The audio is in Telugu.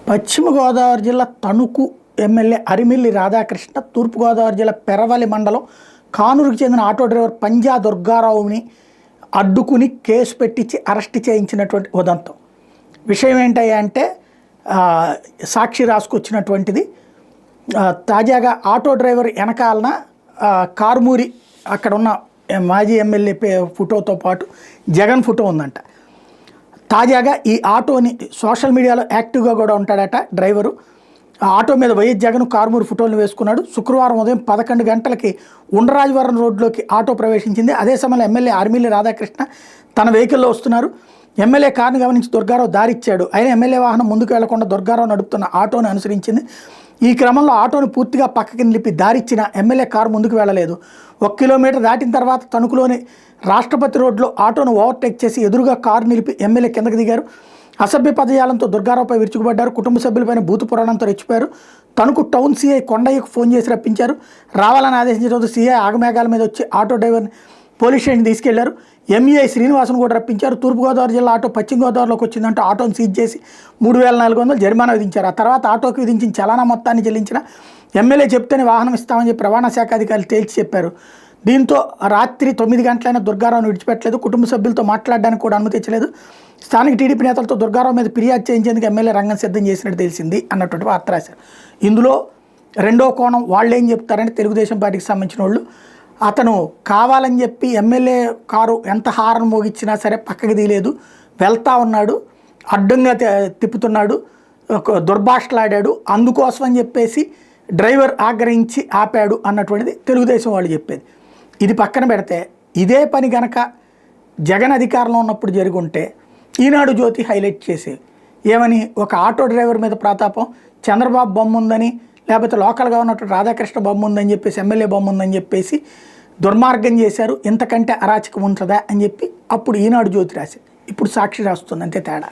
పశ్చిమ గోదావరి జిల్లా తణుకు ఎమ్మెల్యే అరిమిల్లి రాధాకృష్ణ, తూర్పుగోదావరి జిల్లా పెరవలి మండలం కానూరుకు చెందిన ఆటో డ్రైవర్ పంజా దుర్గారావుని అడ్డుకుని కేసు పెట్టించి అరెస్ట్ చేయించినటువంటి ఉదంతం. విషయం ఏంటంటే సాక్షి రాసుకొచ్చినటువంటిది. తాజాగా ఆటో డ్రైవర్ వెనకాలన కారుమూరి అక్కడ ఉన్న మాజీ ఎమ్మెల్యే ఫోటోతో పాటు జగన్ ఫోటో ఉందంట. తాజాగా ఈ ఆటోని సోషల్ మీడియాలో యాక్టివ్గా కూడా ఉంటాడట డ్రైవరు. ఆటో మీద వైఎస్ జగన్ కారుమూరి ఫోటోలను వేసుకున్నాడు. శుక్రవారం ఉదయం 11 గంటలకి ఉండరాజవరం రోడ్లోకి ఆటో ప్రవేశించింది. అదే సమయంలో ఎమ్మెల్యే అరిమిల్లి రాధాకృష్ణ తన వెహికల్లో వస్తున్నారు. ఎమ్మెల్యే కారును గమనించి దుర్గారావు దారిచ్చాడు. అయినా ఎమ్మెల్యే వాహనం ముందుకు వెళ్లకుండా దుర్గారావు నడుపుతున్న ఆటోను అనుసరించింది. ఈ క్రమంలో ఆటోను పూర్తిగా పక్కకి నిలిపి దారిచ్చిన ఎమ్మెల్యే కారు ముందుకు వెళ్ళలేదు. 1 కిలోమీటర్ దాటిన తర్వాత తణుకులోని రాష్ట్రపతి రోడ్లో ఆటోను ఓవర్టేక్ చేసి ఎదురుగా కారు నిలిపి ఎమ్మెల్యే కిందకి దిగారు. అసభ్య పదజాలంతో దుర్గారావుపై విరుచుకుపడ్డారు. కుటుంబ సభ్యులపైన భూతు పురాణంతో రెచ్చిపోయారు. తణుకు టౌన్ సీఐ కొండయ్యకు ఫోన్ చేసి రప్పించారు. రావాలని ఆదేశించడంతో సీఐ ఆగమేఘాల మీద వచ్చి ఆటో డ్రైవర్ని పోలీస్ స్టేషన్ తీసుకెళ్లారు. ఎంఈఐ శ్రీనివాసును కూడా రప్పించారు. తూర్పుగోదావరి జిల్లా ఆటో పశ్చిమ గోదావరిలోకి వచ్చిందంటే ఆటోను సీజ్ చేసి 3400 జరిమానా విధించారు. ఆ తర్వాత ఆటోకి విధించిన చలానా మొత్తాన్ని చెల్లించిన ఎమ్మెల్యే చెప్తేనే వాహనం ఇస్తామని చెప్పి రవాణా శాఖ అధికారులు తేల్చి చెప్పారు. దీంతో రాత్రి 9 గంటలైనా దుర్గారావును విడిచిపెట్టలేదు. కుటుంబ సభ్యులతో మాట్లాడడానికి కూడా అనుమతి ఇచ్చలేదు. స్థానిక టీడీపీ నేతలతో దుర్గారావు మీద ఫిర్యాదు చేయించేందుకు ఎమ్మెల్యే రంగం సిద్ధం చేసినట్టు తెలిసింది అన్నటువంటి వార్త రాశారు. ఇందులో రెండో కోణం వాళ్ళు ఏం చెప్తారంటే తెలుగుదేశం పార్టీకి సంబంధించిన వాళ్ళు, అతను కావాలని చెప్పి ఎమ్మెల్యే కారు ఎంత హారన్ మోగించినా సరే పక్కకి తీయలేదు, వెళ్తా ఉన్నాడు, అడ్డంగా తిప్పుతున్నాడు, దుర్భాషలాడాడు, అందుకోసం అని చెప్పేసి డ్రైవర్ ఆగ్రహించి ఆపాడు అన్నటువంటిది తెలుగుదేశం వాళ్ళు చెప్పేది. ఇది పక్కన పెడితే ఇదే పని గనక జగన్ అధికారంలో ఉన్నప్పుడు జరిగి ఉంటే ఈనాడు జ్యోతి హైలైట్ చేసేవి. ఏమని, ఒక ఆటో డ్రైవర్ మీద ప్రతాపం, చంద్రబాబు బొమ్మ ఉందని, లేకపోతే లోకల్గా ఉన్నటువంటి రాధాకృష్ణ బొమ్మ ఉందని చెప్పేసి, ఎమ్మెల్యే బొమ్మ ఉందని చెప్పేసి దుర్మార్గం చేశారు, ఇంతకంటే అరాచకం ఉంటుందా అని చెప్పి అప్పుడు ఈనాడు జ్యోతి రాసేది. ఇప్పుడు సాక్షి రాస్తుంది, అంతే తేడా.